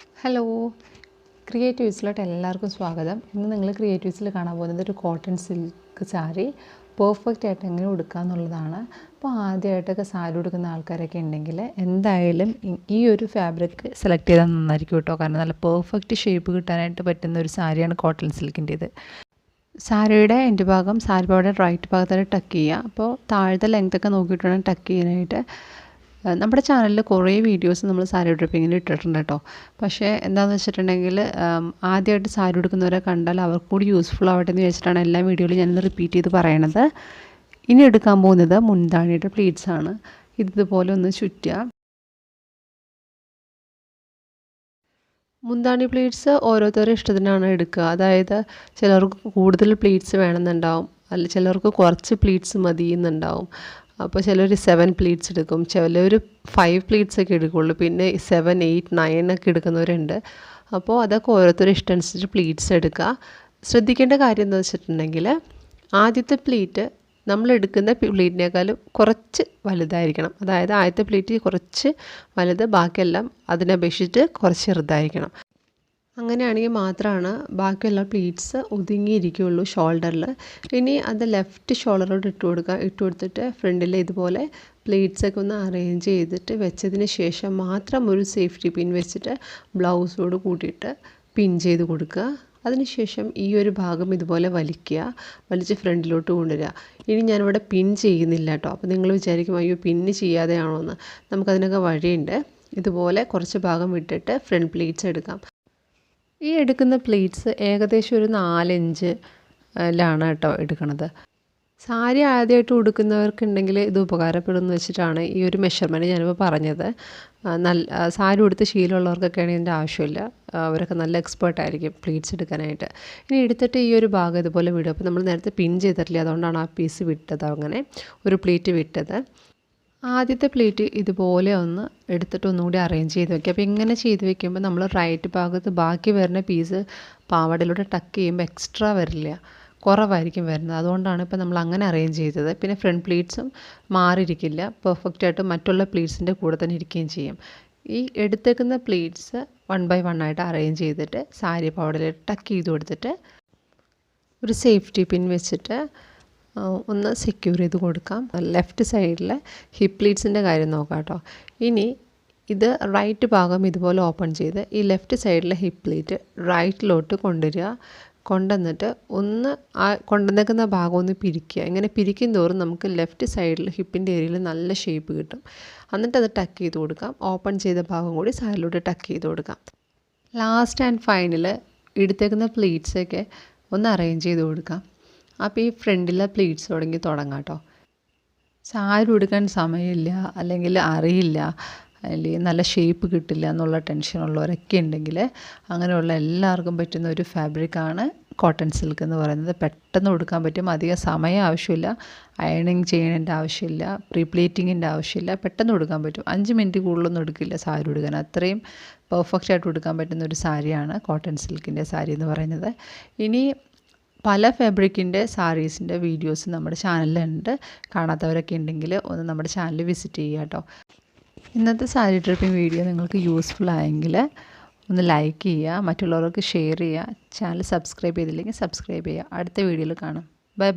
Hello, ക്രിയേറ്റീവ്സിലോട്ട് എല്ലാവർക്കും സ്വാഗതം. ഇന്ന് നിങ്ങൾ ക്രിയേറ്റീവ്സിൽ കാണാൻ പോകുന്നത് ഒരു കോട്ടൺ സിൽക്ക് സാരി പെർഫെക്റ്റ് ആയിട്ട് എങ്ങനെ ഉടുക്കുക എന്നുള്ളതാണ്. അപ്പോൾ ആദ്യമായിട്ടൊക്കെ സാരി ഉടുക്കുന്ന ആൾക്കാരൊക്കെ ഉണ്ടെങ്കിൽ എന്തായാലും ഈ ഒരു ഫാബ്രിക് സെലക്ട് ചെയ്താൽ നന്നായിരിക്കും കേട്ടോ. കാരണം നല്ല പെർഫെക്റ്റ് ഷേപ്പ് കിട്ടാനായിട്ട് പറ്റുന്ന ഒരു സാരിയാണ് കോട്ടൺ സിൽക്കിൻ്റേത്. സാരിയുടെ എൻ്റെ ഭാഗം സാരി പാവയുടെ റൈറ്റ് ഭാഗത്തായിട്ട് ടക്ക് ചെയ്യുക. അപ്പോൾ താഴത്തെ ലെങ്ത്തൊക്കെ നോക്കിയിട്ട് വേണം ടക്ക് ചെയ്യാനായിട്ട്. നമ്മുടെ ചാനലിൽ കുറേ വീഡിയോസ് നമ്മൾ സാരി ഡ്രപ്പിങ്ങിൽ ഇട്ടിട്ടുണ്ട് കേട്ടോ. പക്ഷേ എന്താണെന്ന് വെച്ചിട്ടുണ്ടെങ്കിൽ ആദ്യമായിട്ട് സാരി ഉടുക്കുന്നവരെ കണ്ടാൽ അവർക്ക് കൂടി യൂസ്ഫുൾ ആവട്ടെ എന്ന് വെച്ചിട്ടാണ് എല്ലാ വീഡിയോയിലും ഞാനൊന്ന് റിപ്പീറ്റ് ചെയ്ത് പറയണത്. ഇനി എടുക്കാൻ പോകുന്നത് മുന്താണിയുടെ പ്ലീറ്റ്സ് ആണ്. ഇതുപോലെ ഒന്ന് ചുറ്റുക. മുന്താണി പ്ലീറ്റ്സ് ഓരോരുത്തരുടെ ഇഷ്ടത്തിനാണ് എടുക്കുക. അതായത് ചിലർക്ക് കൂടുതൽ പ്ലീറ്റ്സ് വേണമെന്നുണ്ടാവും, അല്ല ചിലർക്ക് കുറച്ച് പ്ലീറ്റ്സ് മതി എന്നുണ്ടാവും. അപ്പോൾ ചിലർ 7 പ്ലീറ്റ്സ് എടുക്കും, ചിലർ 5 പ്ലീറ്റ്സ് ഒക്കെ എടുക്കുള്ളൂ, പിന്നെ 7, 8, 9 ഒക്കെ എടുക്കുന്നവരുണ്ട്. അപ്പോൾ അതൊക്കെ ഓരോരുത്തരുടെ ഇഷ്ടം അനുസരിച്ച് പ്ലീറ്റ്സ് എടുക്കുക. ശ്രദ്ധിക്കേണ്ട കാര്യം എന്താ വെച്ചിട്ടുണ്ടെങ്കിൽ ആദ്യത്തെ പ്ലീറ്റ് നമ്മൾ എടുക്കുന്ന പ്ലീറ്റിനേക്കാളും കുറച്ച് വലുതായിരിക്കണം. അതായത് ആദ്യത്തെ പ്ലീറ്റ് കുറച്ച് വലുത്, ബാക്കിയെല്ലാം അതിനെ അപേക്ഷിച്ചിട്ട് കുറച്ച് ചെറുതായിരിക്കണം. അങ്ങനെയാണെങ്കിൽ മാത്രമാണ് ബാക്കിയുള്ള പ്ലീറ്റ്സ് ഒതുങ്ങിയിരിക്കുകയുള്ളൂ ഷോൾഡറിൽ. ഇനി അത് ലെഫ്റ്റ് ഷോൾഡറോട് ഇട്ട് കൊടുക്കുക. ഇട്ട് കൊടുത്തിട്ട് ഫ്രണ്ടിൽ ഇതുപോലെ പ്ലീറ്റ്സൊക്കെ ഒന്ന് അറേഞ്ച് ചെയ്തിട്ട് വെച്ചതിന് ശേഷം മാത്രം ഒരു സേഫ്റ്റി പിൻ വെച്ചിട്ട് ബ്ലൗസോട് കൂട്ടിയിട്ട് പിൻ ചെയ്ത് കൊടുക്കുക. അതിനുശേഷം ഈ ഒരു ഭാഗം ഇതുപോലെ വലിച്ച് ഫ്രണ്ടിലോട്ട് കൊണ്ടുവരിക. ഇനി ഞാനിവിടെ പിൻ ചെയ്യുന്നില്ല കേട്ടോ. അപ്പോൾ നിങ്ങൾ വിചാരിക്കും അയ്യോ പിന്ന് ചെയ്യാതെയാണോ എന്ന്. നമുക്കതിനൊക്കെ വഴിയുണ്ട്. ഇതുപോലെ കുറച്ച് ഭാഗം വിട്ടിട്ട് ഫ്രണ്ട് പ്ലീറ്റ്സ് എടുക്കാം. ഈ എടുക്കുന്ന പ്ലീറ്റ്സ് ഏകദേശം ഒരു 4 ഇഞ്ചിലാണ് കേട്ടോ എടുക്കുന്നത്. സാരി ആദ്യമായിട്ട് ഉടുക്കുന്നവർക്കുണ്ടെങ്കിൽ ഇത് ഉപകാരപ്പെടുമെന്ന് വെച്ചിട്ടാണ് ഈ ഒരു മെഷർമെൻറ്റ് ഞാനിപ്പോൾ പറഞ്ഞത്. സാരി ഉടുത്ത് ശീലമുള്ളവർക്കൊക്കെയാണ് ഇതിൻ്റെ ആവശ്യമില്ല. അവരൊക്കെ നല്ല എക്സ്പേർട്ടായിരിക്കും പ്ലീറ്റ്സ് എടുക്കാനായിട്ട്. ഇനി എടുത്തിട്ട് ഈ ഒരു ഭാഗം ഇതുപോലെ വിടും. അപ്പോൾ നമ്മൾ നേരത്തെ പിൻ ചെയ്തിട്ടില്ല, അതുകൊണ്ടാണ് ആ പീസ് വിട്ടത്, അങ്ങനെ ഒരു പ്ലീറ്റ് വിട്ടത്. ആദ്യത്തെ പ്ലേറ്റ് ഇതുപോലെ ഒന്ന് എടുത്തിട്ട് ഒന്നുകൂടി അറേഞ്ച് ചെയ്ത് വെക്കുക. അപ്പോൾ ഇങ്ങനെ ചെയ്ത് വെക്കുമ്പോൾ നമ്മൾ റൈറ്റ് ഭാഗത്ത് ബാക്കി വരുന്ന പീസ് പാവാടയിലൂടെ ടക്ക് ചെയ്യുമ്പോൾ എക്സ്ട്രാ വരില്ല, കുറവായിരിക്കും വരുന്നത്. അതുകൊണ്ടാണ് ഇപ്പോൾ നമ്മൾ അങ്ങനെ അറേഞ്ച് ചെയ്തത്. പിന്നെ ഫ്രണ്ട് പ്ലീറ്റ്സും മാറിയിരിക്കില്ല, പെർഫെക്റ്റായിട്ട് മറ്റുള്ള പ്ലീറ്റ്സിൻ്റെ കൂടെ തന്നെ ഇരിക്കുകയും ചെയ്യും. ഈ എടുത്തേക്കുന്ന പ്ലീറ്റ്സ് 1 by 1 ആയിട്ട് അറേഞ്ച് ചെയ്തിട്ട് സാരി പാവാടയിൽ ടക്ക് ചെയ്ത് കൊടുത്തിട്ട് ഒരു സേഫ്റ്റി പിൻ വെച്ചിട്ട് ഒന്ന് സെക്യൂർ ചെയ്ത് കൊടുക്കാം. ലെഫ്റ്റ് സൈഡിലെ ഹിപ്പ് പ്ലീറ്റ്സിൻ്റെ കാര്യം നോക്കാം കേട്ടോ. ഇനി ഇത് റൈറ്റ് ഭാഗം ഇതുപോലെ ഓപ്പൺ ചെയ്ത് ഈ ലെഫ്റ്റ് സൈഡിലെ ഹിപ്പ് പ്ലീറ്റ് റൈറ്റിലോട്ട് കൊണ്ടുവന്നിട്ട് ഒന്ന് ആ കൊണ്ടുവന്നേക്കുന്ന ഭാഗം ഒന്ന് പിരിക്കുക. ഇങ്ങനെ പിരിക്കും തോറും നമുക്ക് ലെഫ്റ്റ് സൈഡിൽ ഹിപ്പിൻ്റെ ഏരിയയിൽ നല്ല ഷേപ്പ് കിട്ടും. എന്നിട്ട് അത് ടക്ക് ചെയ്ത് കൊടുക്കാം. ഓപ്പൺ ചെയ്ത ഭാഗം കൂടി സൈഡിലോട്ട് ടക്ക് ചെയ്ത് കൊടുക്കാം. ലാസ്റ്റ് ആൻഡ് ഫൈനൽ എടുത്തേക്കുന്ന പ്ലീറ്റ്സൊക്കെ ഒന്ന് അറേഞ്ച് ചെയ്ത് കൊടുക്കാം. അപ്പോൾ ഈ ഫ്രണ്ടിലെ പ്ലീറ്റ്സ് തുടങ്ങാം കേട്ടോ. സാരി ഉടുക്കാൻ സമയമില്ല, അല്ലെങ്കിൽ അറിയില്ല, അല്ലെങ്കിൽ നല്ല ഷേപ്പ് കിട്ടില്ല എന്നുള്ള ടെൻഷനുള്ളവരൊക്കെ ഉണ്ടെങ്കിൽ അങ്ങനെയുള്ള എല്ലാവർക്കും പറ്റുന്ന ഒരു ഫാബ്രിക്കാണ് കോട്ടൺ സിൽക്ക് എന്ന് പറയുന്നത്. പെട്ടെന്ന് ഉടുക്കാൻ പറ്റും, അധികം സമയം ആവശ്യമില്ല, അയണിങ് ചെയ്യുന്നതിൻ്റെ ആവശ്യമില്ല, പ്രീപ്ലേറ്റിങ്ങിൻ്റെ ആവശ്യമില്ല, പെട്ടെന്ന് ഉടുക്കാൻ പറ്റും. 5 മിനിറ്റ് കൂടുതലൊന്നും എടുക്കില്ല സാരി ഉടുക്കാൻ. അത്രയും പെർഫെക്റ്റായിട്ട് ഉടുക്കാൻ പറ്റുന്ന ഒരു സാരിയാണ് കോട്ടൺ സിൽക്കിൻ്റെ സാരി എന്ന് പറയുന്നത്. ഇനി പല ഫാബ്രിക്കിൻ്റെ സാരീസിൻ്റെ വീഡിയോസ് നമ്മുടെ ചാനലിലുണ്ട്. കാണാത്തവരൊക്കെ ഉണ്ടെങ്കിൽ ഒന്ന് നമ്മുടെ ചാനൽ വിസിറ്റ് ചെയ്യുക കേട്ടോ. ഇന്നത്തെ സാരി ഡ്രപ്പിംഗ് വീഡിയോ നിങ്ങൾക്ക് യൂസ്ഫുൾ ആയെങ്കിൽ ഒന്ന് ലൈക്ക് ചെയ്യുക, മറ്റുള്ളവർക്ക് ഷെയർ ചെയ്യുക. ചാനൽ സബ്സ്ക്രൈബ് ചെയ്തില്ലെങ്കിൽ സബ്സ്ക്രൈബ് ചെയ്യുക. അടുത്ത വീഡിയോയിൽ കാണാം.